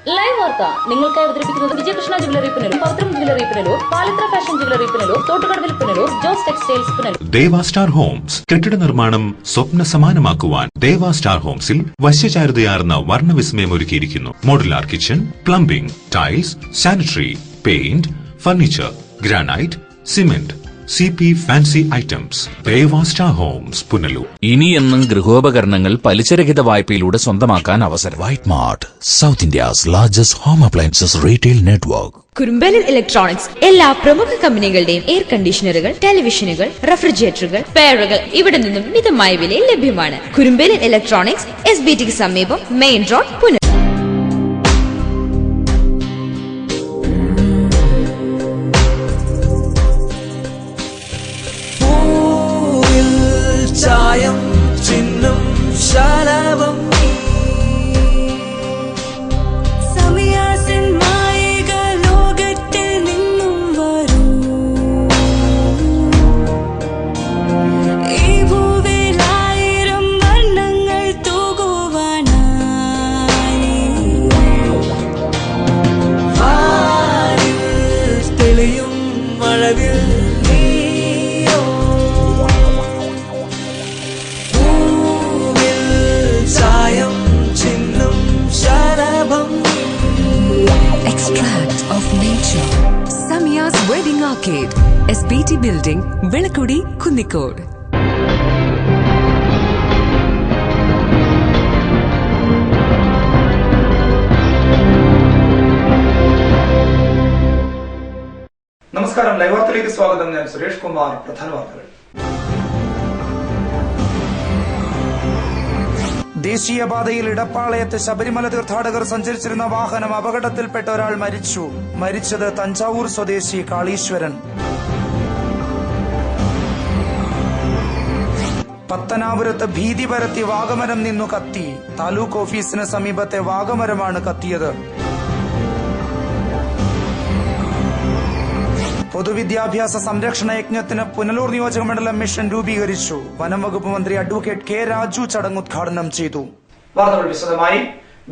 Live വാർത്ത നിങ്ങൾക്കായി അവതരിപ്പിക്കുന്നത് Vijayakrishna jewellery Punalur, Pavithram jewellery Punalur, Palithra fashion jewellery Punalur, തോട്ടുകടവിൽ Punalur, Jose textiles Punalur. Deva star homes കെട്ടിട നിർമ്മാണം സ്വപ്ന സമാനമാക്കുവാൻ ദേവ സ്റ്റാർ ഹോംസിൽ വശ്യചാരുതയാർന്ന വർണ്ണവിസ്മയം ഒരുക്കിയിരിക്കുന്നു. Modular kitchen, plumbing, tiles, sanitary, paint, furniture, granite, cement, CP fancy items. Deva star homes Punalur. ഇനിയെന്നും ഗൃഹോപകരണങ്ങൾ പലിശരഹിത വായ്പയിലൂടെ സ്വന്തമാക്കാൻ അവസരം. White mart, south India's largest home appliances retail network. Kurumbalil electronics എല്ലാ പ്രമുഖ കമ്പനികളുടെയും എയർ കണ്ടീഷണറുകൾ, ടെലിവിഷനുകൾ, റെഫ്രിജറേറ്ററുകൾ, ഫെയറുകൾ ഇവിടെ നിന്നും മിതമായ വിലയിൽ ലഭ്യമാണ്. കുറുമ്പലിൽ ഇലക്ട്രോണിക്സ്, SBTക്ക് സമീപം, മെയിൻ റോഡ്, പുനലൂർ. ചായം ചിഹ്നം ശലഭം സമയാസൻ മായിക ലോകത്തിൽ നിന്നും വരൂ. ഈ ഭൂവിൽ 1000 വർണ്ണങ്ങൾ തൂകുവാനായി തെളിയും മഴവിൽ Samiya's Wedding Arcade, SBT Building, Velakudi, Kunnikode. നമസ്കാരം, ലൈവ് വാർത്തയിലേക്ക് സ്വാഗതം. ഞാൻ സുരേഷ് കുമാർ. പ്രധാന വാർത്തകൾ. ദേശീയപാതയിൽ ഇടപ്പാളയത്ത് ശബരിമല തീർത്ഥാടകർ സഞ്ചരിച്ചിരുന്ന വാഹനം അപകടത്തിൽപ്പെട്ട ഒരാൾ മരിച്ചു. മരിച്ചത് തഞ്ചാവൂർ സ്വദേശി കാളീശ്വരൻ. പത്തനാപുരത്ത് ഭീതി പരത്തി വാഗമരം നിന്നു കത്തി. താലൂക്ക് ഓഫീസിന് സമീപത്തെ വാഗമരമാണ് കത്തിയത്. പൊതുവിദ്യാഭ്യാസ സംരക്ഷണ യജ്ഞത്തിന് പുനലൂർ നിയോജകമണ്ഡലം മിഷൻ രൂപീകരിച്ചു. വനം വകുപ്പ് മന്ത്രി അഡ്വക്കേറ്റ് കെ രാജു ചടങ്ങ് ഉദ്ഘാടനം ചെയ്തു. വാർത്തകൾ വിശദമായി.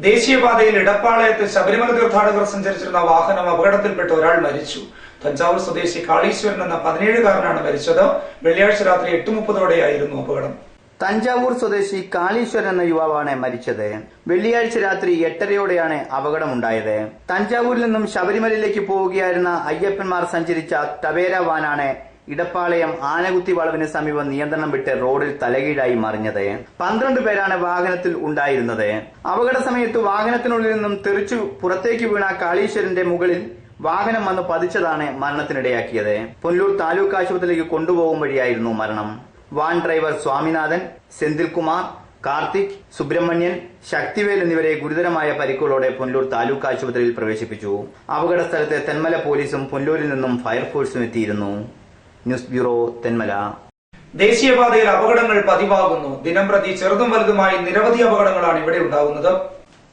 ദേശീയപാതയിൽ ഇടപ്പാളയത്ത് ശബരിമല തീർത്ഥാടകർ സഞ്ചരിച്ചിരുന്ന വാഹനം അപകടത്തിൽപ്പെട്ട ഒരാൾ മരിച്ചു. തഞ്ചാവൂർ സ്വദേശി കാളീശ്വരൻ എന്ന 17-കാരനാണ് മരിച്ചത്. വെള്ളിയാഴ്ച രാത്രി 8:30 അപകടം. തഞ്ചാവൂർ സ്വദേശി കാളീശ്വരൻ എന്ന യുവാവാണ് മരിച്ചത്. വെള്ളിയാഴ്ച രാത്രി 8:30 അപകടമുണ്ടായത്. തഞ്ചാവൂരിൽ നിന്നും ശബരിമലയിലേക്ക് പോവുകയായിരുന്ന അയ്യപ്പന്മാർ സഞ്ചരിച്ച ടവേര വാനാണ് ഇടപ്പാളയം ആനകുത്തി വളവിന് സമീപം നിയന്ത്രണം വിട്ട് റോഡിൽ തലകീഴായി മറിഞ്ഞത്. 12 പേരാണ് വാഹനത്തിൽ ഉണ്ടായിരുന്നത്. അപകട സമയത്ത് വാഹനത്തിനുള്ളിൽ നിന്നും തെറിച്ചു പുറത്തേക്ക് വീണ കാളീശ്വരന്റെ മുകളിൽ വാഹനം വന്ന് പതിച്ചതാണ് മരണത്തിനിടയാക്കിയത്. പുനലൂർ താലൂക്ക് ആശുപത്രിയിലേക്ക് കൊണ്ടുപോകും വഴിയായിരുന്നു മരണം. വാൻ ഡ്രൈവർ സ്വാമിനാഥൻ, സെന്തിൽകുമാർ, കാർത്തിക്, സുബ്രഹ്മണ്യൻ, ശക്തിവേൽ എന്നിവരെ ഗുരുതരമായ പരിക്കുകളോടെ പുനലൂർ താലൂക്ക് ആശുപത്രിയിൽ പ്രവേശിപ്പിച്ചു. അപകട സ്ഥലത്ത് തെന്മല പോലീസും പുനലൂരിൽ നിന്നും ഫയർഫോഴ്സും എത്തിയിരുന്നു. News bureau, Thenmala. ദേശീയപാതയിൽ അപകടങ്ങൾ പതിവാകുന്നു. ദിനംപ്രതി ചെറുതും വലുതുമായി നിരവധി അപകടങ്ങളാണ് ഇവിടെ ഉണ്ടാകുന്നത്.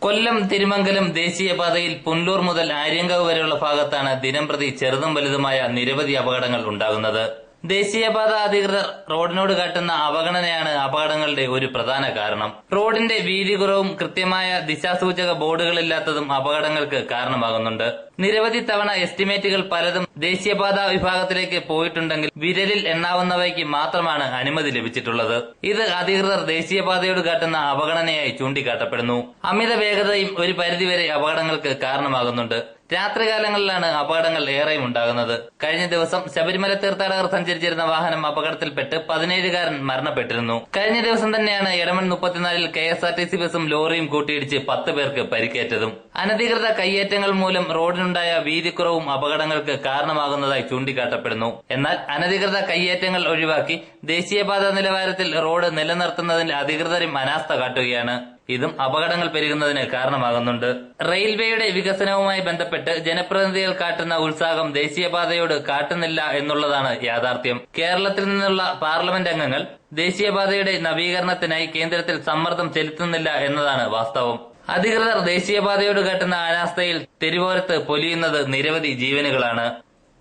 കൊല്ലം തിരുമംഗലം ദേശീയപാതയിൽ പുനലൂർ മുതൽ ആര്യങ്കാവ് വരെയുള്ള ഭാഗത്താണ് ദിനംപ്രതി ചെറുതും വലുതുമായ നിരവധി അപകടങ്ങൾ ഉണ്ടാകുന്നത്. ദേശീയപാത അധികൃതർ റോഡിനോട് കാട്ടുന്ന അവഗണനയാണ് അപകടങ്ങളുടെ ഒരു പ്രധാന കാരണം. റോഡിന്റെ വീതി കുറവും കൃത്യമായ ദിശാസൂചക ബോർഡുകളില്ലാത്തതും അപകടങ്ങൾക്ക് കാരണമാകുന്നുണ്ട്. നിരവധി തവണ എസ്റ്റിമേറ്റുകൾ പലതും ദേശീയപാത വിഭാഗത്തിലേക്ക് പോയിട്ടുണ്ടെങ്കിൽ വിരലിൽ എണ്ണാവുന്നവയ്ക്ക് മാത്രമാണ് അനുമതി ലഭിച്ചിട്ടുള്ളത്. ഇത് അധികൃതർ ദേശീയപാതയോട് കാട്ടുന്ന അവഗണനയായി ചൂണ്ടിക്കാട്ടപ്പെടുന്നു. അമിത വേഗതയും ഒരു പരിധിവരെ അപകടങ്ങൾക്ക് കാരണമാകുന്നുണ്ട്. രാത്രികാലങ്ങളിലാണ് അപകടങ്ങൾ ഏറെയും ഉണ്ടാകുന്നത്. കഴിഞ്ഞ ദിവസം ശബരിമല തീർത്ഥാടകർ സഞ്ചരിച്ചിരുന്ന വാഹനം അപകടത്തിൽപ്പെട്ട് 17-കാരൻ മരണപ്പെട്ടിരുന്നു. കഴിഞ്ഞ ദിവസം തന്നെയാണ് എടമൺ 34-ൽ KSRTC ബസും ലോറിയും കൂട്ടിയിടിച്ച് 10 പേർക്ക് പരിക്കേറ്റതും. അനധികൃത കയ്യേറ്റങ്ങൾ മൂലം റോഡിനുണ്ടായ വീതിക്കുറവും അപകടങ്ങൾക്ക് കാരണമാകുന്നതായി ചൂണ്ടിക്കാട്ടപ്പെടുന്നു. എന്നാൽ അനധികൃത കയ്യേറ്റങ്ങൾ ഒഴിവാക്കി ദേശീയപാത നിലവാരത്തിൽ റോഡ് നിലനിർത്തുന്നതിൽ അധികൃതരും അനാസ്ഥ കാട്ടുകയാണ്. ഇതും അപകടങ്ങൾ പെരുകുന്നതിന് കാരണമാകുന്നുണ്ട്. റെയിൽവേയുടെ വികസനവുമായി ബന്ധപ്പെട്ട് ജനപ്രതിനിധികൾ കാട്ടുന്ന ഉത്സാഹം ദേശീയപാതയോട് കാട്ടുന്നില്ല എന്നുള്ളതാണ് യാഥാർത്ഥ്യം. കേരളത്തിൽ നിന്നുള്ള പാർലമെന്റ് അംഗങ്ങൾ ദേശീയപാതയുടെ നവീകരണത്തിനായി കേന്ദ്രത്തിൽ സമ്മർദ്ദം ചെലുത്തുന്നില്ല എന്നതാണ് വാസ്തവം. അധികൃതർ ദേശീയപാതയോട് കാട്ടുന്ന അനാസ്ഥയിൽ തെരുവോരത്ത് പൊലിയുന്നത് നിരവധി ജീവനുകളാണ്.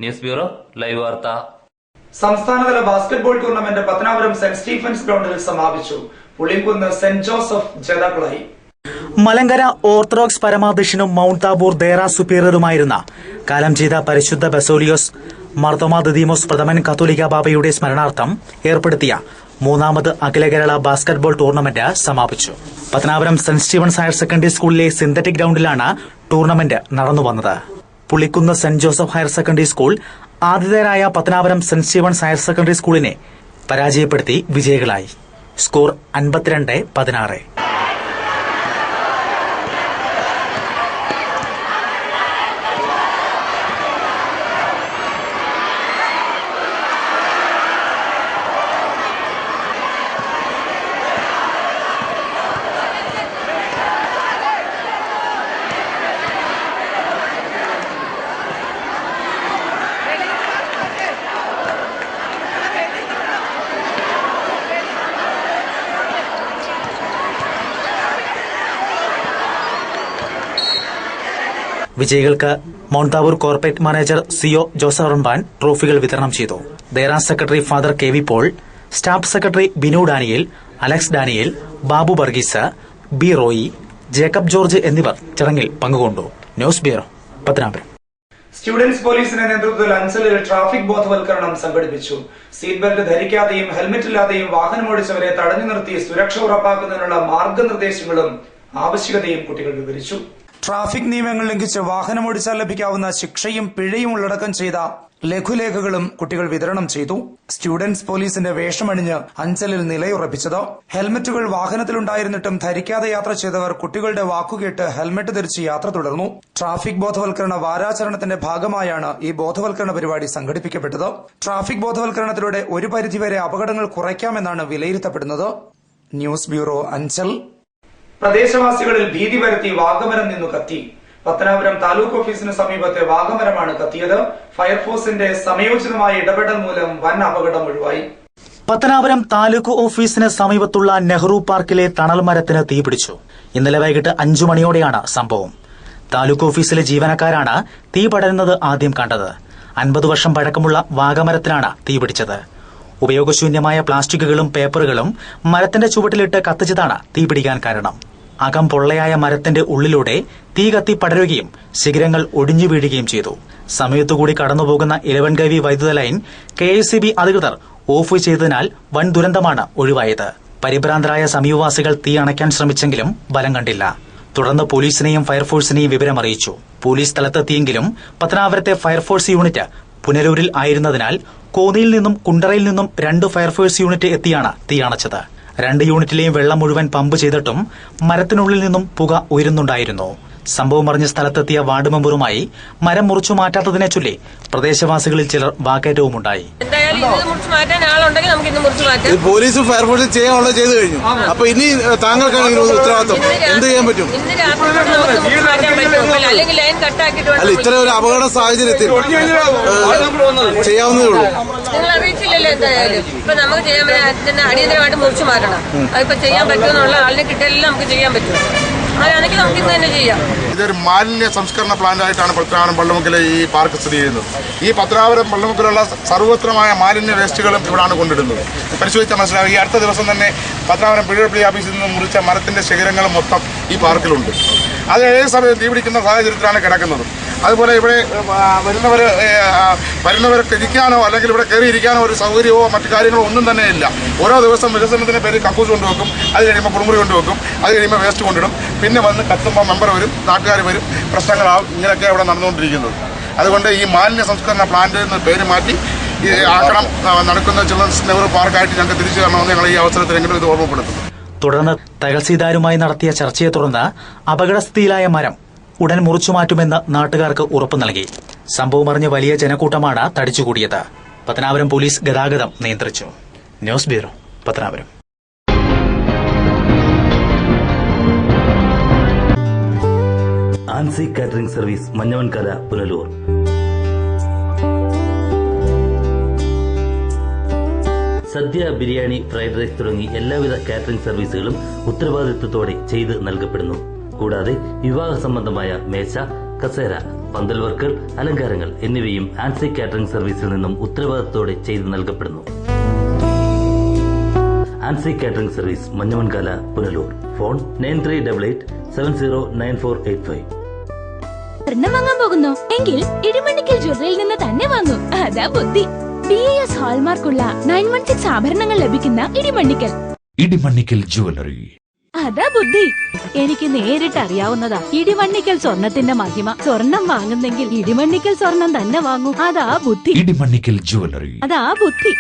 ന്യൂസ് ബ്യൂറോ, ലൈവ് വാർത്ത. സംസ്ഥാനതല basketball tournament Pathanapuram saint Stephen's ഗ്രൗണ്ടിൽ സമാപിച്ചു. പുളിങ്കുന്ന് സെന്റ് ജോസഫ് ജേതാക്കളായി. മലങ്കര ഓർത്തഡോക്സ് പരമാധ്യക്ഷനും മൌണ്ട് താബൂർ ദേറ സുപ്പീരിയറുമായിരുന്ന കാലം ചെയ്ത പരിശുദ്ധ ബസോലിയോസ് മാർത്തോമാ ദിദീമോസ് പ്രഥമൻ കത്തോലിക്ക ബാബയുടെ സ്മരണാർത്ഥം ഏർപ്പെടുത്തിയ 3ാമത് അഖില കേരള ബാസ്കറ്റ്ബോൾ ടൂർണമെന്റ് സമാപിച്ചു. Pathanapuram saint Stevens higher secondary സ്കൂളിലെ സിന്തറ്റിക് ഗ്രൌണ്ടിലാണ് ടൂർണമെന്റ് നടന്നുവന്നത്. Pulikkunnu saint Joseph higher secondary school ആതിഥേയരായ Pathanapuram saint Stevens higher secondary സ്കൂളിനെ പരാജയപ്പെടുത്തി വിജയികളായി. സ്കോർ 52-16. വിജയികൾക്ക് mount Tabor corporate manager CO Joseph Ramban ട്രോഫികൾ വിതരണം ചെയ്തു. Dayara secretary father K V Paul, staff secretary Binu Daniel, Alex Daniel, Babu Varghese, B Roy, Jacob George എന്നിവർ ചടങ്ങിൽ പങ്കുകൊണ്ടു. News bureau, Pathanapuram. സ്റ്റുഡൻസ് പോലീസിന്റെ നേതൃത്വത്തിൽ അഞ്ചലിൽ ട്രാഫിക് ബോധവൽക്കരണം സംഘടിപ്പിച്ചു. സീറ്റ് ബെൽറ്റ് ധരിക്കാതെയും ഹെൽമറ്റില്ലാതെയും വാഹനമോടിച്ചവരെ തടഞ്ഞു നിർത്തി സുരക്ഷ ഉറപ്പാക്കുന്നതിനുള്ള മാർഗനിർദ്ദേശങ്ങളും ആവശ്യകതയും കുട്ടികൾ വിവരിച്ചു. ട്രാഫിക് നിയമങ്ങൾ ലംഘിച്ച് വാഹനമോടിച്ചാൽ ലഭിക്കാവുന്ന ശിക്ഷയും പിഴയും ഉള്ളടക്കം ചെയ്ത ലഘുലേഖകളും കുട്ടികൾ വിതരണം ചെയ്തു. സ്റ്റുഡൻസ് പോലീസിന്റെ വേഷമണിഞ്ഞ് അഞ്ചലിൽ നിലയുറപ്പിച്ചത്. ഹെൽമറ്റുകൾ വാഹനത്തിലുണ്ടായിരുന്നിട്ടും ധരിക്കാതെ യാത്ര ചെയ്തവർ കുട്ടികളുടെ വാക്കുകേട്ട് ഹെൽമറ്റ് ധരിച്ച് യാത്ര തുടർന്നു. ട്രാഫിക് ബോധവൽക്കരണ വാരാചരണത്തിന്റെ ഭാഗമായാണ് ഈ ബോധവൽക്കരണ പരിപാടി സംഘടിപ്പിക്കപ്പെട്ടത്. ട്രാഫിക് ബോധവൽക്കരണത്തിലൂടെ ഒരു പരിധിവരെ അപകടങ്ങൾ കുറയ്ക്കാമെന്നാണ് വിലയിരുത്തപ്പെടുന്നത്. News bureau, Anchal. പ്രദേശവാസികളിൽ ഭീതി പരത്തി വാഗമരം നിന്നു കത്തി. പത്തനാപുരം താലൂക്ക് ഓഫീസിന് സമീപത്തെ വാഗമരമാണ് കത്തിയത്. ഫയർഫോഴ്സിന്റെ സമയോചിതമായ ഇടപെടൽ മൂലം വൻ അപകടം ഒഴിവായി. പത്തനാപുരം താലൂക്ക് ഓഫീസിന് സമീപത്തുള്ള നെഹ്റു പാർക്കിലെ തണൽ മരത്തിന് തീപിടിച്ചു. ഇന്നലെ വൈകിട്ട് 5 മണിയോടെയാണ് സംഭവം. താലൂക്ക് ഓഫീസിലെ ജീവനക്കാരാണ് തീ പടരുന്നത് ആദ്യം കണ്ടത്. 50 വർഷം പഴക്കമുള്ള വാഗമരത്തിനാണ് തീപിടിച്ചത്. ഉപയോഗശൂന്യമായ പ്ലാസ്റ്റിക്കുകളും പേപ്പറുകളും മരത്തിന്റെ ചുവട്ടിലിട്ട് കത്തിച്ചതാണ് തീപിടിക്കാൻ കാരണം. അകം പൊള്ളയായ മരത്തിന്റെ ഉള്ളിലൂടെ തീ കത്തി പടരുകയും ശിഖരങ്ങൾ ഒടിഞ്ഞു വീഴുകയും ചെയ്തു. സമയത്തുകൂടി കടന്നുപോകുന്ന 11 kV വൈദ്യുത ലൈൻ KICB അധികൃതർ ഓഫ് ചെയ്തതിനാൽ വൻ ദുരന്തമാണ് ഒഴിവായത്. പരിഭ്രാന്തരായ സമീപവാസികൾ തീ അണയ്ക്കാൻ ശ്രമിച്ചെങ്കിലും ബലം കണ്ടില്ല. തുടർന്ന് പോലീസിനെയും ഫയർഫോഴ്സിനെയും വിവരമറിയിച്ചു. പോലീസ് സ്ഥലത്തെത്തിയെങ്കിലും പത്തനാപുരത്തെ ഫയർഫോഴ്സ് യൂണിറ്റ് പുനലൂരിൽ ആയിരുന്നതിനാൽ കോന്നിയിൽ നിന്നും കുണ്ടറയിൽ നിന്നും 2 ഫയർഫോഴ്സ് യൂണിറ്റ് എത്തിയാണ് തീ അണച്ചത്. 2 യൂണിറ്റിലെയും വെള്ളം മുഴുവൻ പമ്പ് ചെയ്തിട്ടും മരത്തിനുള്ളിൽ നിന്നും പുക ഉയരുന്നുണ്ടായിരുന്നു. സംഭവം അറിഞ്ഞ സ്ഥലത്തെത്തിയ വാർഡ് മെമ്പറുമായി മരം മുറിച്ചു മാറ്റാത്തതിനെ ചൊല്ലി പ്രദേശവാസികളിൽ ചിലർ വാക്കേറ്റവുമുണ്ടായി. പോലീസും ഫയർഫോഴ്സും ചെയ്യാനുള്ളത് ചെയ്തു കഴിഞ്ഞു. അപ്പൊ ഇനി താങ്കൾക്കാണ് ഉത്തരവാദിത്വം. എന്ത് ചെയ്യാൻ പറ്റും? അല്ല, ഇത്ര ഒരു അപകട സാഹചര്യത്തിൽ ചെയ്യാവുന്നതേ ഉള്ളൂ. നിങ്ങൾ അറിയിച്ചില്ലല്ലോ. എന്തായാലും ഇപ്പൊ നമുക്ക് ചെയ്യാൻ പറ്റുന്ന അടിയന്തരമായിട്ട് മുറിച്ചു മാറ്റണം. അതിപ്പോ ചെയ്യാൻ പറ്റുമെന്നുള്ള ആളിനെ കിട്ടിയാലും നമുക്ക് ചെയ്യാൻ പറ്റും. അതാണെങ്കിൽ നമുക്ക് ഇന്ന് തന്നെ ചെയ്യാം. ഇതൊരു മാലിന്യ സംസ്കരണ പ്ലാന്റ് ആയിട്ടാണ് പത്തനാപുരം പള്ളിമുക്കിലെ ഈ പാർക്ക് സ്ഥിതി ചെയ്യുന്നത്. ഈ പത്തനാപുരം പള്ളിമുക്കിലുള്ള സർവത്രമായ മാലിന്യ വേസ്റ്റുകളും ഇവിടാണ് കൊണ്ടിടുന്നത്. പരിശോധിച്ചാൽ മനസ്സിലാവും. ഈ അടുത്ത ദിവസം തന്നെ പത്തനാപുരം പിഴപ്പള്ളി ഓഫീസിൽ നിന്ന് മുറിച്ച മരത്തിന്റെ ശേഖരങ്ങൾ മൊത്തം ഈ പാർക്കിലുണ്ട്. അത് ഏത് സമയം തീപിടിക്കുന്ന സാഹചര്യത്തിലാണ് കിടക്കുന്നത്. അതുപോലെ ഇവിടെ വരുന്നവർക്ക് ഇരിക്കാനോ അല്ലെങ്കിൽ ഇവിടെ കയറിയിരിക്കാനോ ഒരു സൗകര്യമോ മറ്റു കാര്യങ്ങളോ ഒന്നും തന്നെ ഇല്ല. ഓരോ ദിവസം വികസനത്തിന്റെ പേര് കക്കൂസ് കൊണ്ടുവെക്കും, അത് കഴിയുമ്പോൾ കുളിമുറി കൊണ്ടുവെക്കും, അത് കഴിയുമ്പോൾ വേസ്റ്റ് കൊണ്ടിടും, പിന്നെ വന്ന് കത്തുമ്പോൾ മെമ്പർ വരും, നാട്ടുകാർ വരും, പ്രശ്നങ്ങളാവും. ഇങ്ങനെയൊക്കെ ഇവിടെ നടന്നുകൊണ്ടിരിക്കുന്നത്. അതുകൊണ്ട് ഈ മാലിന്യ സംസ്കരണ പ്ലാന്റ് എന്ന് പേര് മാറ്റി ഈ ആക്രമണം നടക്കുന്ന ചിൽഡ്രൻസ് നെഹ്റു പാർക്കായിട്ട് ഞങ്ങൾക്ക് തിരിച്ചു തരണമെന്ന് ഞങ്ങൾ ഈ അവസരത്തിലെങ്കിലും ഇത് ഓർമ്മപ്പെടുത്തുന്നു. തുടർന്ന് തഹസീൽദാരുമായി നടത്തിയ ചർച്ചയെ തുടർന്ന് അപകടസ്ഥിതിയിലായ മരം ഉടൻ മുറിച്ചുമാറ്റുമെന്ന് നാട്ടുകാർക്ക് ഉറപ്പു നൽകി. സംഭവമറിഞ്ഞ് വലിയ ജനക്കൂട്ടമാണ് തടിച്ചുകൂടിയത്. പത്തനാപുരം പോലീസ് ഗതാഗതം നിയന്ത്രിച്ചു. News bureau, Pathanapuram. Ancy catering service, Manjavankara, Punalur. സദ്യ, ബിരിയാണി, ഫ്രൈഡ് റൈസ് തുടങ്ങി എല്ലാവിധ കാറ്ററിംഗ് സർവീസുകളും ഉത്തരവാദിത്വത്തോടെ ചെയ്ത് നൽകപ്പെടുന്നു. കൂടാതെ വിവാഹ സംബന്ധമായ മേശ, കസേര, പന്തൽ വർക്കുകൾ, അലങ്കാരങ്ങൾ എന്നിവയും ആൻസി കാറ്ററിംഗ് സർവീസിൽ നിന്നും ഉത്തരവാദിത്വത്തോടെ ചെയ്ത് നൽകപ്പെടുന്നു. Ancy catering service Manjamankala Punalur. Phone 9388709485. സ്വർണം വാങ്ങാൻ പോകുന്നു എങ്കിൽ ഇടിമണ്ണിക്കൽ ജ്വല്ലറിയിൽ നിന്ന് തന്നെ വാങ്ങൂ. അതാ ബുദ്ധി. BIS ഹാൾമാർക്കുള്ള 916 ആഭരണങ്ങൾ ലഭിക്കുന്ന ഇടിമണ്ണിക്കൽ ജ്വല്ലറി. അതാ ബുദ്ധി. എനിക്ക് നേരിട്ട് അറിയാവുന്നതാ ഇടിമണ്ണിക്കൽ സ്വർണത്തിന്റെ മഹിമ. സ്വർണം വാങ്ങുന്നെങ്കിൽ ഇടിമണ്ണിക്കൽ സ്വർണം തന്നെ വാങ്ങൂ. അതാ ബുദ്ധി. ഇടിമണ്ണിക്കൽ ജ്വല്ലറി. അതാ ബുദ്ധി.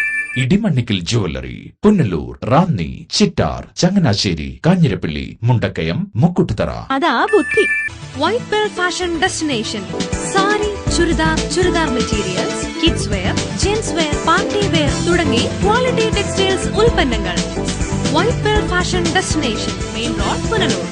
ഇടിമണ്ണിക്കൽ ജ്വല്ലറി, പുനലൂർ, റാന്നി, ചിറ്റാർ, ചങ്ങനാശ്ശേരി, കാഞ്ഞിരപ്പള്ളി, മുണ്ടക്കയം, മുക്കുട്ടുതറ. അതാ ബുദ്ധി. White pearl fashion destination. Sari, churidar materials, kids wear, gents wear, party wear തുടങ്ങി ക്വാളിറ്റി ടെക്സ്റ്റൈൽസ് ഉൽപ്പന്നങ്ങൾ. White pearl fashion destination, main road, Punalur.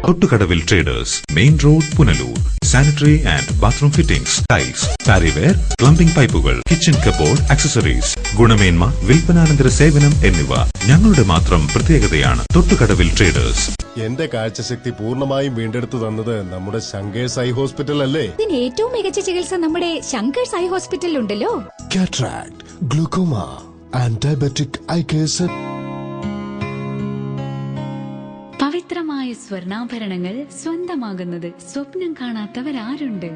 Thottukadavil traders, main road, Punalur. Sanitary and bathroom fittings, tiles, Parryware, plumbing പൈപ്പുകൾ, kitchen cupboard, accessories, ഗുണമേന്മ, വിൽപ്പനാനന്തര സേവനം എന്നിവ ഞങ്ങളുടെ മാത്രം പ്രത്യേകതയാണ്. തൊട്ടുകടവിൽ ട്രേഡേഴ്സ്. എന്റെ കാഴ്ചശക്തി പൂർണ്ണമായും വീണ്ടെടുത്തു തന്നത് നമ്മുടെ ശങ്കേഴ്സ് ഐ ഹോസ്പിറ്റൽ അല്ലേ? ഇതിന് ഏറ്റവും മികച്ച ചികിത്സ നമ്മുടെ ശങ്കേഴ്സ് ഐ ഹോസ്പിറ്റലിൽ ഉണ്ടല്ലോ. Cataract, glaucoma and diabetic eye care. പവിത്രമായ സ്വർണ്ണാഭരണങ്ങൾ സ്വന്തമാകുന്നത് സ്വപ്നം കാണാത്തവരാരുണ്ട്?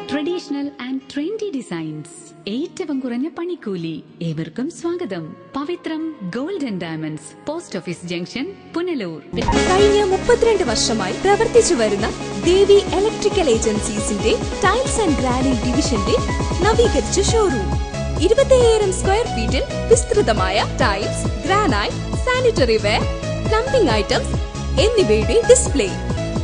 ട്രഡീഷണൽ ആൻഡ് ട്രെൻഡി ഡിസൈൻസ്, ഏറ്റവും കുറഞ്ഞ പണിക്കൂലി. ഏവർക്കും സ്വാഗതം. Pavithram gold and diamonds, post office junction, Punalur. കഴിഞ്ഞ 32 വർഷമായി പ്രവർത്തിച്ചു വരുന്ന ദേവി ഇലക്ട്രിക്കൽ ഏജൻസീസിന്റെ ടൈൽസ് ആൻഡ് ഗ്രാനൈറ്റ് ഡിവിഷന്റെ നവീകരിച്ച ഷോറൂം. 25,000 സ്ക്വയർ ഫീറ്റിൽ വിസ്തൃതമായ tiles, granite, sanitary ware, plumbing items എന്നിവയുടെ display.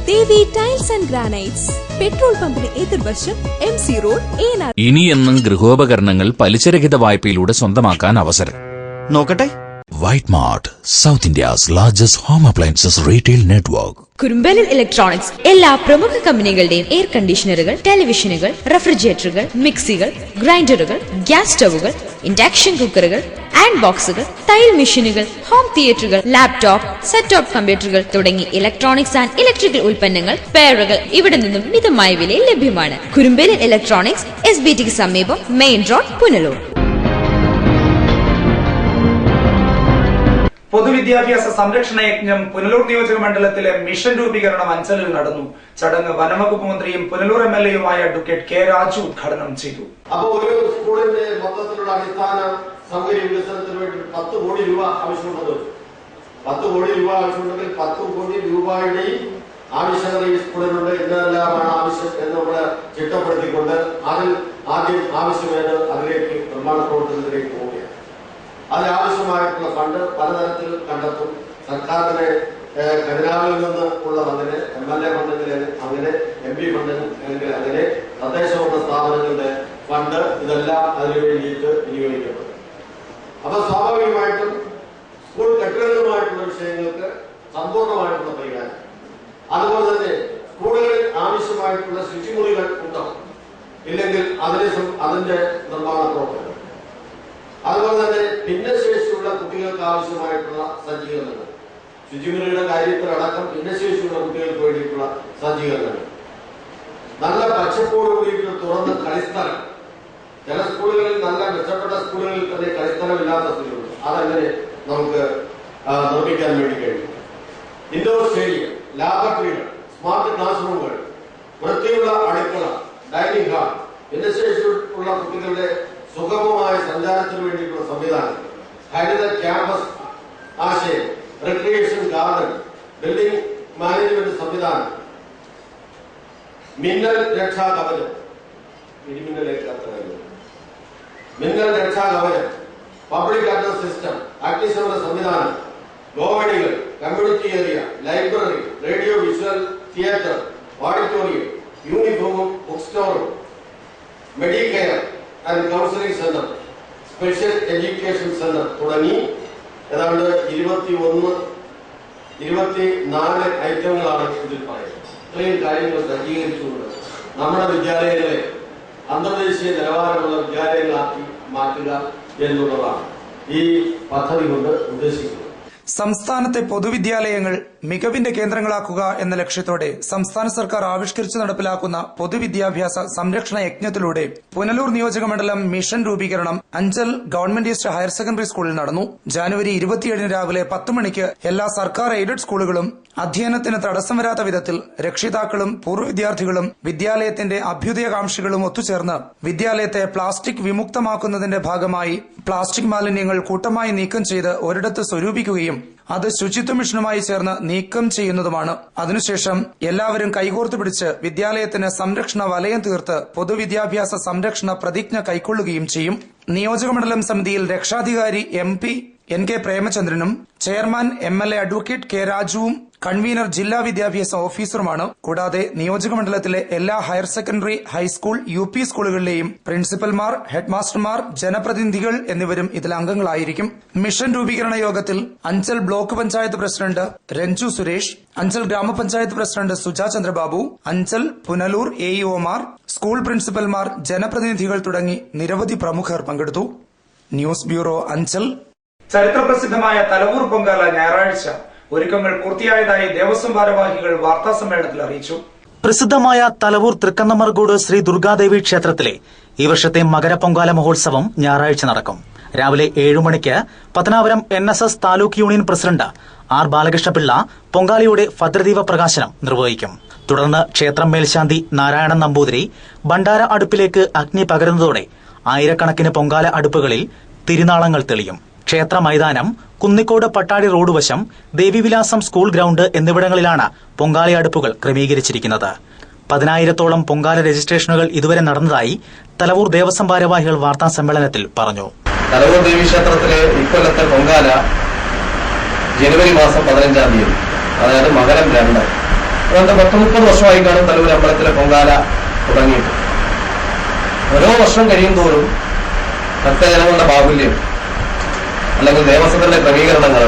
Devi tiles and granites, petrol പമ്പിന് എതിർവശം, MC റോഡ്, ഏനാർ. ഇനിയെന്നും ഗൃഹോപകരണങ്ങൾ പലിശരഹിത വായ്പയിലൂടെ സ്വന്തമാക്കാൻ അവസരം. നോക്കട്ടെ. White mart, south India's largest home appliances retail network. Kurumbelil electronics എല്ലാ പ്രമുഖ കമ്പനികളുടെയും എയർ കണ്ടീഷണറുകൾ, ടെലിവിഷനുകൾ, റെഫ്രിജറേറ്ററുകൾ, മിക്സികൾ, ഗ്രൈൻഡറുകൾ, ഗ്യാസ് സ്റ്റവുകൾ, ഇൻഡക്ഷൻ കുക്കറുകൾ, ആൻഡ് ബോക്സുകൾ, തയ്യൽ മെഷീനുകൾ, ഹോം തിയേറ്ററുകൾ, ലാപ്ടോപ്പ്, സെറ്റ് ടോപ്പ് കമ്പ്യൂട്ടറുകൾ തുടങ്ങി ഇലക്ട്രോണിക്സ് ആൻഡ് ഇലക്ട്രിക്കൽ ഉൽപ്പന്നങ്ങൾ, പെയറുകൾ ഇവിടെ നിന്നും മിതമായ വിലയിൽ ലഭ്യമാണ്. കുറുമ്പേലിൽ ഇലക്ട്രോണിക്സ്, SBTക്ക് സമീപം, മെയിൻ റോഡ്, പുനലൂർ. പൊതുവിദ്യാഭ്യാസ സംരക്ഷണ യജ്ഞം പുനലൂർ നിയോജക മണ്ഡലത്തിലെ മിഷൻ രൂപീകരണം അഞ്ചലിൽ നടന്നു. ചടങ്ങ് വനംവകുപ്പ് മന്ത്രിയും പുനലൂർ MLAയുമായ അഡ്വക്കേറ്റ് K. രാജു ഉദ്ഘാടനം ചെയ്തു. അപ്പോൾ ഒരു സ്കൂളിന്റെ മൊത്തത്തിലുള്ള അടിസ്ഥാന സൗകര്യ വികസനത്തിന് വേണ്ടി 10 കോടി രൂപ ആവശ്യമുള്ളത്. 10 കോടി രൂപ ആവശ്യമുണ്ടെങ്കിൽ 10 കോടി രൂപയുടെയും ആവശ്യകത ഈ സ്കൂളിനുണ്ട്. എന്തെല്ലാമാണ് ആവശ്യം എന്ന് നമ്മൾ ചിട്ടപ്പെടുത്തിക്കൊണ്ട് അതിൽ ആദ്യം ആവശ്യമായത് അതിലേക്ക് നിർമ്മാണ പ്രവർത്തനത്തിലേക്ക് പോവുകയാണ്. അതിനാവശ്യമായിട്ടുള്ള ഫണ്ട് പലതരത്തിൽ കണ്ടെത്തും. സർക്കാരിന്റെ ഖജനാവിൽ നിന്ന് ഉള്ളതങ്ങനെ, MLA ഫണ്ടെങ്കിൽ അങ്ങനെ, MP ഫണ്ടെങ്കിൽ അങ്ങനെ, തദ്ദേശഭരണ സ്ഥാപനങ്ങളുടെ ഫണ്ട്, ഇതെല്ലാം അതിനു വേണ്ടിയിട്ട് വിനിയോഗിക്കപ്പെടും. അപ്പൊ സ്വാഭാവികമായിട്ടും സ്കൂൾ കെട്ടിടങ്ങളുമായിട്ടുള്ള വിഷയങ്ങൾക്ക് സമ്പൂർണ്ണമായിട്ടുള്ള പരിഹാരം. അതുപോലെ തന്നെ സ്കൂളുകളിൽ ആവശ്യമായിട്ടുള്ള ശുചിമുറികൾ ഉണ്ടാവും, ഇല്ലെങ്കിൽ അതിന്റെ നിർമ്മാണ പ്രവർത്തനം. അതുപോലെ തന്നെ ഭിന്നശേഷിയുള്ള കുട്ടികൾക്ക് ആവശ്യമായിട്ടുള്ള സജ്ജീകരണങ്ങൾ, ശുചിമുറിയുടെ കാര്യത്തിലടക്കം ഭിന്നശേഷിയുള്ള കുട്ടികൾക്ക് വേണ്ടിയിട്ടുള്ള സജ്ജീകരണങ്ങൾ, നല്ല പച്ചപ്പോട് കൂടിയിട്ടുള്ള തുറന്ന കളിസ്ഥലം. ചില സ്കൂളുകളിൽ, നല്ല മെച്ചപ്പെട്ട സ്കൂളുകളിൽ തന്നെ കളിസ്ഥലമില്ലാത്ത സ്ഥിതിയുണ്ട്. അതങ്ങനെ നമുക്ക് നിർമ്മിക്കാൻ വേണ്ടി കഴിയും. ഇൻഡോർ സ്റ്റേഡിയം, ലാബറട്ടറികൾ, സ്മാർട്ട് ക്ലാസ് റൂമുകൾ, വൃത്തിയുള്ള അടുക്കള, ഡൈനിങ് ഹാൾ, ഭിന്നശേഷിയുള്ള കുട്ടികളുടെ സുഗമമായ സഞ്ചാരത്തിന് വേണ്ടിയിട്ടുള്ള സംവിധാനം, ഹരിത ക്യാമ്പസ് ആശയം, റിക്രിയേഷൻ ഗാർഡൻ, ബിൽഡിംഗ് മാനേജ്മെന്റ് സംവിധാനം, മിന്നൽ രക്ഷാ കവചം, മിന്നൽ രക്ഷാ കവചം, പബ്ലിക് അഡ്രസ് സിസ്റ്റം, അഗ്നിശമന സംവിധാനം, ഗോവണികൾ, community area, library, radio visual theatre, auditorium, യൂണിഫോമും ബുക്ക് സ്റ്റോറും, medicare and counselling centre, special education centre തുടങ്ങി ഏതാണ്ട് 24 ഐറ്റങ്ങളാണ് ഇതിൽ പറയുന്നത്. ഇത്രയും കാര്യങ്ങൾ സജ്ജീകരിച്ചുകൊണ്ട് നമ്മുടെ വിദ്യാലയങ്ങളെ അന്തർദേശീയ നിലവാരമുള്ള വിദ്യാലയങ്ങളാക്കി മാറ്റുക എന്നുള്ളതാണ് ഈ പദ്ധതി കൊണ്ട് ഉദ്ദേശിക്കുന്നത്. സംസ്ഥാനത്തെ പൊതുവിദ്യാലയങ്ങൾ മികവിന്റെ കേന്ദ്രങ്ങളാക്കുക എന്ന ലക്ഷ്യത്തോടെ സംസ്ഥാന സർക്കാർ ആവിഷ്കരിച്ച് നടപ്പിലാക്കുന്ന പൊതുവിദ്യാഭ്യാസ സംരക്ഷണ യജ്ഞത്തിലൂടെ പുനലൂർ നിയോജകമണ്ഡലം മിഷൻ രൂപീകരണം Anchal government east higher secondary സ്കൂളിൽ നടന്നു. ജനുവരി 27 രാവിലെ 10 മണിക്ക് എല്ലാ സർക്കാർ എയ്ഡഡ് സ്കൂളുകളും അധ്യയനത്തിന് തടസ്സം വരാത്ത വിധത്തിൽ രക്ഷിതാക്കളും പൂർവ്വ വിദ്യാർത്ഥികളും വിദ്യാലയത്തിന്റെ അഭ്യുദയകാംക്ഷികളും ഒത്തുചേർന്ന് വിദ്യാലയത്തെ പ്ലാസ്റ്റിക് വിമുക്തമാക്കുന്നതിന്റെ ഭാഗമായി പ്ലാസ്റ്റിക് മാലിന്യങ്ങൾ കൂട്ടമായി നീക്കം ചെയ്ത് ഒരിടത്ത് സ്വരൂപിക്കുകയും അത് ശുചിത്വ മിഷനുമായി ചേർന്ന് നീക്കം ചെയ്യുന്നതുമാണ്. അതിനുശേഷം എല്ലാവരും കൈകോർത്ത് പിടിച്ച് വിദ്യാലയത്തിന് സംരക്ഷണ വലയം തീർത്ത് പൊതുവിദ്യാഭ്യാസ സംരക്ഷണ പ്രതിജ്ഞ കൈക്കൊള്ളുകയും ചെയ്യും. നിയോജകമണ്ഡലം സമിതിയിൽ രക്ഷാധികാരി MP NK പ്രേമചന്ദ്രനും ചെയർമാൻ MLA അഡ്വക്കേറ്റ് K രാജുവും കൺവീനർ ജില്ലാ വിദ്യാഭ്യാസ ഓഫീസറുമാണ്. കൂടാതെ നിയോജകമണ്ഡലത്തിലെ എല്ലാ ഹയർ സെക്കൻഡറി, ഹൈസ്കൂൾ, UP സ്കൂളുകളിലെയും പ്രിൻസിപ്പൽമാർ, ഹെഡ്മാസ്റ്റർമാർ, ജനപ്രതിനിധികൾ എന്നിവരും ഇതിൽ അംഗങ്ങളായിരിക്കും. മിഷൻ രൂപീകരണ യോഗത്തിൽ അഞ്ചൽ ബ്ലോക്ക് പഞ്ചായത്ത് പ്രസിഡന്റ് രഞ്ജു സുരേഷ്, അഞ്ചൽ ഗ്രാമപഞ്ചായത്ത് പ്രസിഡന്റ് സുജാ ചന്ദ്രബാബു, അഞ്ചൽ, പുനലൂർ AEOമാർ, സ്കൂൾ പ്രിൻസിപ്പൽമാർ, ജനപ്രതിനിധികൾ തുടങ്ങി നിരവധി പ്രമുഖർ പങ്കെടുത്തു. News bureau, Anchal. ചരിത്രപ്രസിദ്ധമായ തലവൂർ പൊങ്കാല ഞായറാഴ്ച ഒരുക്കങ്ങൾ പൂർത്തിയായതായി ദേവസ്വം ഭാരവാഹികൾ വാർത്താസമ്മേളനത്തിൽ അറിയിച്ചു. പ്രസിദ്ധമായ തലവൂർ തൃക്കണ്ണമർകോട് ശ്രീ ദുർഗാദേവി ക്ഷേത്രത്തിലെ ഈ വർഷത്തെ മകരപ്പൊങ്കാല മഹോത്സവം ഞായറാഴ്ച നടക്കും. രാവിലെ 7 മണിക്ക് Pathanapuram NSS taluk union president R Balakrishnapillai പൊങ്കാലയുടെ ഭദ്രദീപ പ്രകാശനം നിർവഹിക്കും. തുടർന്ന് ക്ഷേത്രം മേൽശാന്തി നാരായണൻ നമ്പൂതിരി ഭണ്ഡാര അടുപ്പിലേക്ക് അഗ്നി പകരുന്നതോടെ ആയിരക്കണക്കിന് പൊങ്കാല അടുപ്പുകളിൽ തിരുനാളങ്ങൾ തെളിയും. ക്ഷേത്ര മൈതാനം, കുന്നിക്കോട് പട്ടാടി റോഡ് വശം, ദേവിവിലാസം സ്കൂൾ ഗ്രൌണ്ട് എന്നിവിടങ്ങളിലാണ് പൊങ്കാല അടുപ്പുകൾ ക്രമീകരിച്ചിരിക്കുന്നത്. 10,000-ഓളം പൊങ്കാല രജിസ്ട്രേഷനുകൾ ഇതുവരെ നടന്നതായി തലവൂർ ദേവസ്വം ഭാരവാഹികൾ വാർത്താ സമ്മേളനത്തിൽ പറഞ്ഞു. തലവൂർ ദേവീക്ഷേത്രത്തിലെ ഇക്കൊല്ലത്തെ പൊങ്കാല ജനുവരി മാസം 15-ാം തീയതി, അതായത് മകരം 2. അതുകൊണ്ട് 30 വർഷമായി കാണും തലവൂർ അമ്പലത്തിലെ പൊങ്കാല തുടങ്ങിയിട്ട്. ഓരോ വർഷം കഴിയും തോറും ഭക്തജനങ്ങളുടെ ബാഹുല്യം അല്ലെങ്കിൽ ദേവസ്വത്തിന്റെ ക്രമീകരണങ്ങൾ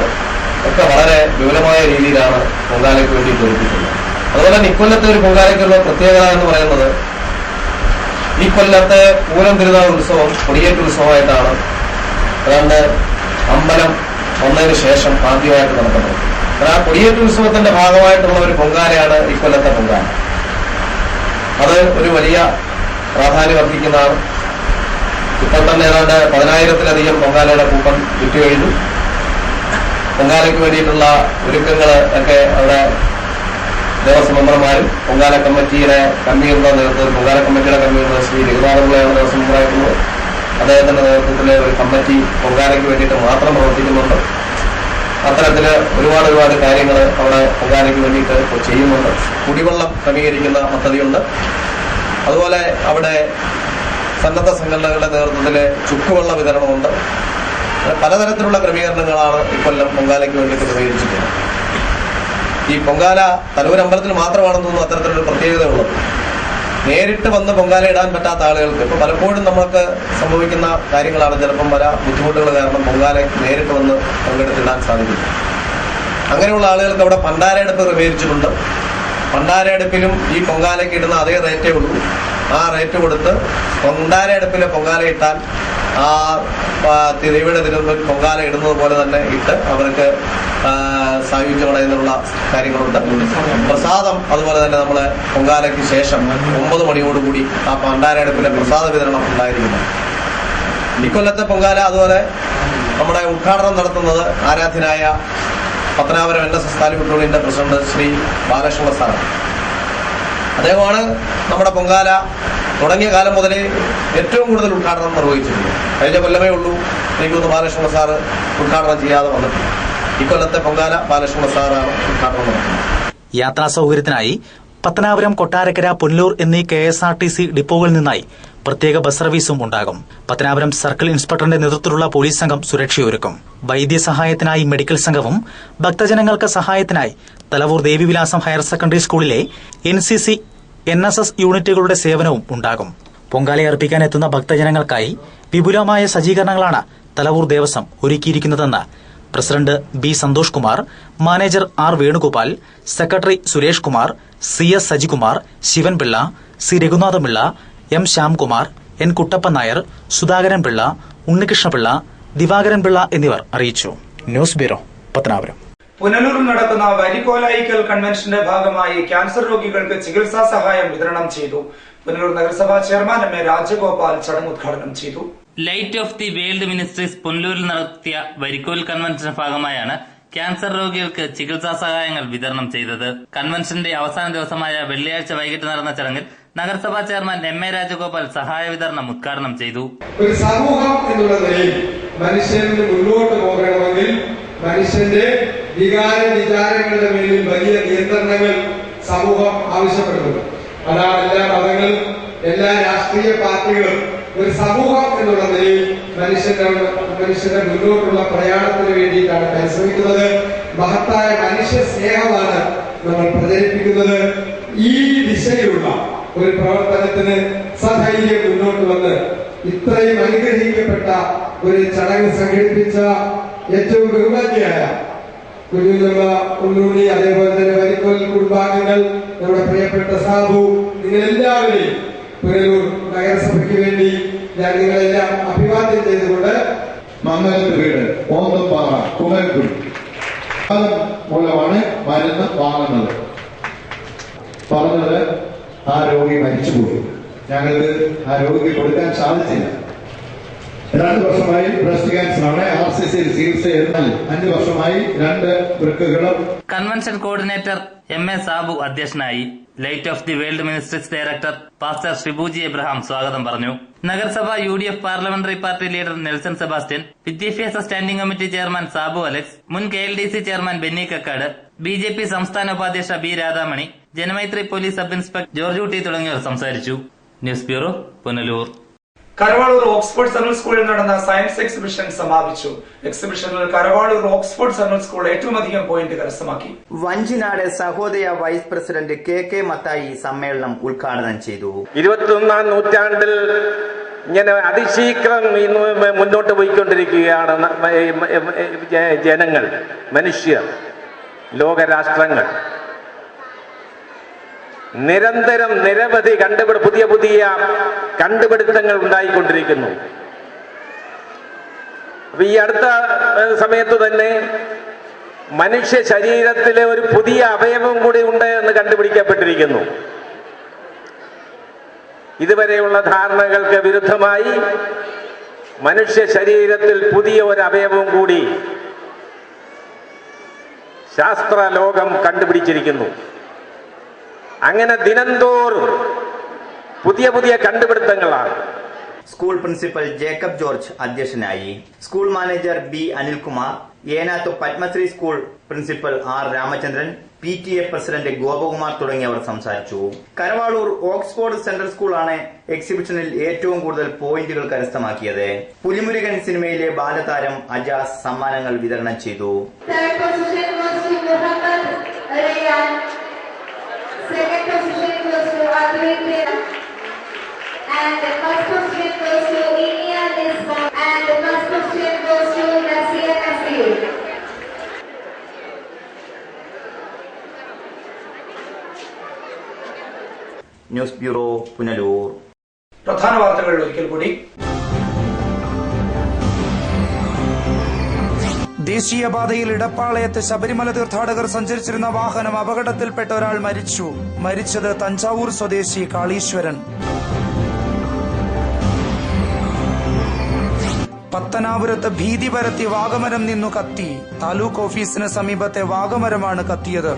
ഒക്കെ വളരെ വിപുലമായ രീതിയിലാണ് പൊങ്കാലയ്ക്ക് വേണ്ടി തോന്നിപ്പിക്കുന്നത്. അതുപോലെ തന്നെ ഇക്കൊല്ലത്തെ ഒരു പൊങ്കാലയ്ക്കുള്ള പ്രത്യേകത എന്ന് പറയുന്നത്, ഈ കൊല്ലത്തെ പൂരം തിരുനാൾ ഉത്സവം കൊടിയേറ്റ് ഉത്സവമായിട്ടാണ് ഏതാണ്ട് അമ്പലം വന്നതിന് ശേഷം ആദ്യമായിട്ട് നടക്കുന്നത്. ആ കൊടിയേറ്റ് ഉത്സവത്തിന്റെ ഭാഗമായിട്ടുള്ള ഒരു പൊങ്കാലയാണ് ഇക്കൊല്ലത്തെ പൊങ്കാല. അത് ഒരു വലിയ പ്രാധാന്യം അർഹിക്കുന്നതാണ്. ഇപ്പോൾ തന്നെ ഏതാണ്ട് 10,000-ലധികം പൊങ്കാലയുടെ കൂട്ടം വിറ്റുകഴിഞ്ഞു. പൊങ്കാലയ്ക്ക് വേണ്ടിയിട്ടുള്ള ഒരുക്കങ്ങൾ ഒക്കെ അവിടെ ദേവസ്വം മെമ്പർമാരും പൊങ്കാല കമ്മിറ്റിയുടെ കൺവീനറുടെ നേതൃത്വത്തിൽ, പൊങ്കാല കമ്മിറ്റിയുടെ കൺവീനർ ശ്രീ രഘുനാഥപിള്ളയാണ് ദേവസ്വം മെമ്പറായിട്ടുള്ളത്. അദ്ദേഹത്തിന്റെ നേതൃത്വത്തിലെ ഒരു കമ്മിറ്റി പൊങ്കാലയ്ക്ക് വേണ്ടിയിട്ട് മാത്രം പ്രവർത്തിക്കുന്നുണ്ട്. അത്തരത്തില് ഒരുപാട് കാര്യങ്ങൾ അവിടെ പൊങ്കാലയ്ക്ക് വേണ്ടിയിട്ട് ചെയ്യുന്നുണ്ട്. കുടിവെള്ളം ക്രമീകരിക്കുന്ന പദ്ധതിയുണ്ട്. അതുപോലെ അവിടെ സന്നദ്ധ സംഘടനകളുടെ നേതൃത്വത്തിലെ ചുക്കുവെള്ള വിതരണമുണ്ട്. പലതരത്തിലുള്ള ക്രമീകരണങ്ങളാണ് ഇക്കൊല്ലം പൊങ്കാലയ്ക്ക് വേണ്ടിയിട്ട് ക്രമീകരിച്ചിട്ടുള്ളത്. ഈ പൊങ്കാല തലവൂർ അമ്പലത്തിൽ മാത്രമാണെന്ന് തോന്നുന്നു അത്തരത്തിലൊരു പ്രത്യേകതയുള്ളത്. നേരിട്ട് വന്ന് പൊങ്കാല ഇടാൻ പറ്റാത്ത ആളുകൾക്ക് ഇപ്പോൾ പലപ്പോഴും നമുക്ക് സംഭവിക്കുന്ന കാര്യങ്ങളാണ്. ചിലപ്പം പല ബുദ്ധിമുട്ടുകൾ കാരണം പൊങ്കാല നേരിട്ട് വന്ന് പങ്കെടുത്തിടാൻ സാധിക്കില്ല. അങ്ങനെയുള്ള ആളുകൾക്ക് അവിടെ പണ്ടാരയടുപ്പ് ക്രമീകരിച്ചിട്ടുണ്ട്. പണ്ടാരയടുപ്പിലും ഈ പൊങ്കാലയ്ക്ക് ഇടുന്ന അതേ റേറ്റേ ഉള്ളൂ. ആ റേറ്റ് കൊടുത്ത് പണ്ടാരയടുപ്പിലെ പൊങ്കാല ഇട്ടാൽ ആ ദേവിയുടെ തിരുമുമ്പിൽ പൊങ്കാല ഇടുന്നത് പോലെ തന്നെ ഇട്ട് അവർക്ക് സായുജ്യം അടയുന്നുള്ള കാര്യങ്ങളുണ്ട്. പ്രസാദം അതുപോലെ തന്നെ നമ്മള് പൊങ്കാലയ്ക്ക് ശേഷം 9 മണിയോടുകൂടി ആ പണ്ടാരയടുപ്പിലെ പ്രസാദ വിതരണം ഉണ്ടായിരിക്കുന്നു. ഇക്കൊല്ലത്തെ പൊങ്കാല അതുപോലെ നമ്മുടെ ഉദ്ഘാടനം നടത്തുന്നത് ആരാധ്യനായ പത്തനാപുരം NSS താലൂക്ക് യൂണിയന്റെ പ്രസിഡന്റ് ശ്രീ ബാലകൃഷ്ണ സാറാണ്. അദ്ദേഹമാണ് നമ്മുടെ പൊങ്കാല തുടങ്ങിയ കാലം മുതലേ ഏറ്റവും കൂടുതൽ ഉദ്ഘാടനം നിർവഹിച്ചിട്ടുണ്ട്. കഴിഞ്ഞ കൊല്ലമേ ഉള്ളൂ എനിക്കൊന്ന് ബാലകൃഷ്ണ സാറ് ഉദ്ഘാടനം ചെയ്യാതെ വന്നിട്ടുണ്ട്. ഇക്കൊല്ലത്തെ പൊങ്കാല ബാലകൃഷ്ണ സാറാണ് ഉദ്ഘാടനം നടത്തുന്നത്. യാത്രാ സൗകര്യത്തിനായി പത്തനാപുരം, കൊട്ടാരക്കര, പുനലൂർ എന്നീ KSRTC ഡിപ്പോകളിൽ നിന്നായി പ്രത്യേക ബസ് സർവീസും ഉണ്ടാകും. പത്തനാപുരം സർക്കിൾ ഇൻസ്പെക്ടറിന്റെ നേതൃത്വത്തിലുള്ള പോലീസ് സംഘം സുരക്ഷയൊരുക്കും. വൈദ്യസഹായത്തിനായി മെഡിക്കൽ സംഘവും ഭക്തജനങ്ങൾക്ക് സഹായത്തിനായി തലവൂർ ദേവിവിലാസം ഹയർ സെക്കൻഡറി സ്കൂളിലെ NCC, NSS യൂണിറ്റുകളുടെ സേവനവും ഉണ്ടാകും. പൊങ്കാലയർപ്പിക്കാൻ എത്തുന്ന ഭക്തജനങ്ങൾക്കായി വിപുലമായ സജ്ജീകരണങ്ങളാണ് തലവൂർ ദേവസ്വം ഒരുക്കിയിരിക്കുന്നതെന്ന് president B Santhosh Kumar, manager R Venugopal, secretary Suresh Kumar, CS Sajikumar, Shivanpillai, C Raghunathapillai, M Shyamkumar, N Kuttappan Nair, Sudhakaran Pillai, Unnikrishnapillai, Divakaran Pillai എന്നിവർ അറിയിച്ചു. News bureau, Pathanapuram. പുനലൂരിൽ നടക്കുന്ന വരിക്കോലായിക്കൽ കൺവെൻഷന്റെ ഭാഗമായി ക്യാൻസർ രോഗികൾക്ക് ചികിത്സാ സഹായം വിതരണം ചെയ്തു. പുനലൂർ നഗരസഭാ ചെയർമാൻ എം എ രാജഗോപാൽ ചടങ്ങ് ഉദ്ഘാടനം ചെയ്തു. Light of the world ministries പുനലൂരിൽ നടത്തിയ വരിക്കോൽ കൺവെൻഷന്റെ ഭാഗമായാണ് ക്യാൻസർ രോഗികൾക്ക് ചികിത്സാ സഹായങ്ങൾ വിതരണം ചെയ്തത്. കൺവെൻഷന്റെ അവസാന ദിവസമായ വെള്ളിയാഴ്ച വൈകിട്ട് നടന്ന ചടങ്ങിൽ നഗരസഭാ ചെയർമാൻ എം എ രാജഗോപാൽ സഹായ വിതരണം ഉദ്ഘാടനം ചെയ്തു. ഒരു സമൂഹം എന്നുള്ള നിലയിൽ മനുഷ്യന് മുന്നോട്ട് പോകണമെങ്കിൽ മനുഷ്യന്റെ വിചാരങ്ങളുടെ മേലിൽ വലിയ നിയന്ത്രണങ്ങൾ സമൂഹം ആവശ്യപ്പെടുന്നു. അതാണ് എല്ലാ മതങ്ങളും എല്ലാ രാഷ്ട്രീയ പാർട്ടികളും ഒരു സമൂഹം എന്നുള്ള നിലയിൽ മനുഷ്യന്റെ മുന്നോട്ടുള്ള പ്രയാണത്തിന് വേണ്ടിയിട്ടാണ് പരിശ്രമിക്കുന്നത്. മഹത്തായ മനുഷ്യ സ്നേഹമാണ് നമ്മൾ പ്രചരിപ്പിക്കുന്നത്. ഈ ദിശയിലുള്ള ഒരു പ്രവർത്തനത്തിന് സധൈര്യം മുന്നോട്ട് വന്ന് ഇത്രയും അനുഗ്രഹിക്കപ്പെട്ട ഒരു ചടങ്ങ് സംഘടിപ്പിച്ച ഏറ്റവും ബഹുമാന്യയായ കുഞ്ഞുഞ്ഞമ്മ ഉണ്ണുണ്ണി, അതേപോലെ തന്നെ വരിക്കോൽ കുടുംബാംഗങ്ങൾ, നമ്മുടെ പ്രിയപ്പെട്ട സാബു, നിങ്ങളെല്ലാവരെയും പുനലൂർ നഗരസഭയ്ക്ക് വേണ്ടി ഞാൻ നിങ്ങളെല്ലാം അഭിവാദ്യം ചെയ്തുകൊണ്ട് മംഗലത്ത് വീട് ഓന്തപ്പാറ കുമരക്കുടി മൂലമാണ് മരുന്ന് വാങ്ങുന്നത്. പറഞ്ഞത് ആ രോഗി മരിച്ചുപോയി. ഞങ്ങൾക്ക് ആ രോഗിക്ക് കൊടുക്കാൻ സാധിച്ചില്ല. 2 വർഷമായി ബ്രസ്റ്റ് ക്യാൻസറാണ്. RCC ചികിത്സ എന്നാൽ 5 വർഷമായി 2 വൃക്കകളും. Convention coordinator M A Sabu അധ്യക്ഷനായി. Light of the world ministries director pastor Shibuji Abraham സ്വാഗതം പറഞ്ഞു. നഗരസഭ UDF parliamentary party leader Nelson Sebastian, വിദ്യാഭ്യാസ standing committee chairman Sabu Alex, മുൻ KLDC chairman Benny Kakkad, BJP സംസ്ഥാന ഉപാധ്യക്ഷ B Radhamani, Janamaithri police sub inspector George Kutty തുടങ്ങിയവർ സംസാരിച്ചു. News bureau, Punalur. Karavaloor Oxford central സ്കൂളിൽ നടന്ന സയൻസ് എക്സിബിഷൻ സമാപിച്ചു. എക്സിബിഷനിൽ കരവാളൂർ ഓക്സ്ഫോർഡ് സെൻട്രൽ സ്കൂൾ ഏറ്റവും അധികം പോയിന്റ് കരസ്ഥമാക്കി. Vanchinad Sahodaya vice president KK Mathai സമ്മേളനം ഉദ്ഘാടനം ചെയ്തു. 21ാം നൂറ്റാണ്ടിൽ ഇങ്ങനെ അതിശീഘ്രം മുന്നോട്ട് പോയിക്കൊണ്ടിരിക്കുകയാണ് ജനങ്ങൾ, മനുഷ്യർ, ലോകരാഷ്ട്രങ്ങൾ. നിരന്തരം നിരവധി പുതിയ കണ്ടുപിടുത്തങ്ങൾ ഉണ്ടായിക്കൊണ്ടിരിക്കുന്നു. ഈ അടുത്ത സമയത്ത് തന്നെ മനുഷ്യ ശരീരത്തിലെ ഒരു പുതിയ അവയവം കൂടി ഉണ്ട് എന്ന് കണ്ടുപിടിക്കപ്പെട്ടിരിക്കുന്നു. ഇതുവരെയുള്ള ധാരണകൾക്ക് വിരുദ്ധമായി മനുഷ്യ ശരീരത്തിൽ പുതിയ ഒരു അവയവം കൂടി ശാസ്ത്രലോകം കണ്ടുപിടിച്ചിരിക്കുന്നു. അങ്ങനെ ദിനംതോറും പുതിയ കണ്ടുപിടുത്തങ്ങളാണ്. സ്കൂൾ പ്രിൻസിപ്പൽ ജേക്കബ് ജോർജ് അധ്യക്ഷനായി. School manager B Anilkumar, Enathu Padmasree school principal R Ramachandran, PTA president Gopakumar തുടങ്ങിയവർ സംസാരിച്ചു. കരവാളൂർ ഓക്സ്ഫോർഡ് സെൻട്രൽ സ്കൂളാണ് എക്സിബിഷനിൽ ഏറ്റവും കൂടുതൽ പോയിന്റുകൾ കരസ്ഥമാക്കിയത്. പുലിമുരുകൻ സിനിമയിലെ ബാലതാരം അജാസ് സമ്മാനങ്ങൾ വിതരണം ചെയ്തു. Second position goes to Aditya, and the first position goes to Inia Nisma, and the first position goes to Nasir Nasir. News bureau, Punalur. പ്രധാന വാർത്തകൾ ഒരിക്കൽ കൂടി. ദേശീയപാതയിൽ ഇടപ്പാളയത്ത് ശബരിമല തീർത്ഥാടകർ സഞ്ചരിച്ചിരുന്ന വാഹനം അപകടത്തിൽപ്പെട്ട ഒരാൾ മരിച്ചു. മരിച്ചത് തഞ്ചാവൂർ സ്വദേശി കാളീശ്വരൻ. പത്തനാപുരത്ത് ഭീതി പരത്തി വാഗമരം നിന്നു കത്തി. താലൂക്ക് ഓഫീസിന് സമീപത്തെ വാഗമരമാണ് കത്തിയത്.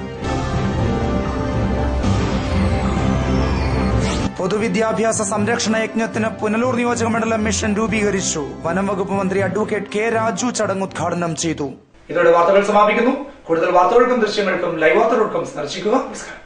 പൊതുവിദ്യാഭ്യാസ സംരക്ഷണ യജ്ഞത്തിന് പുനലൂർ നിയോജകമണ്ഡലം മിഷൻ രൂപീകരിച്ചു. വനം വകുപ്പ് മന്ത്രി അഡ്വക്കേറ്റ് K രാജു ചടങ്ങ് ഉദ്ഘാടനം ചെയ്തു. ഇതോടെ വാർത്തകൾ സമാപിക്കുന്നു. കൂടുതൽ വാർത്തകൾക്കും ദൃശ്യങ്ങൾക്കും ലൈവ് വാർത്തകൾക്കും സന്ദർശിക്കുക. നമസ്കാരം.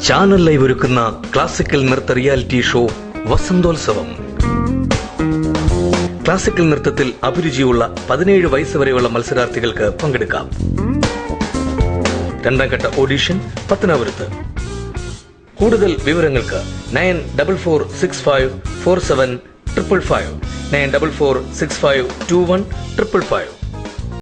ചാനൽ ലൈവ് ഒരുക്കുന്ന ക്ലാസിക്കൽ നൃത്ത റിയാലിറ്റി ഷോ വസന്തോത്സവം. ക്ലാസിക്കൽ നൃത്തത്തിൽ അഭിരുചിയുള്ള 17 വയസ്സ് വരെയുള്ള മത്സരാർത്ഥികൾക്ക് പങ്കെടുക്കാം. രണ്ടാം ഘട്ട ഓഡിഷൻ പത്തനാപുരത്ത്. കൂടുതൽ വിവരങ്ങൾക്ക് 9446547555 9446521555.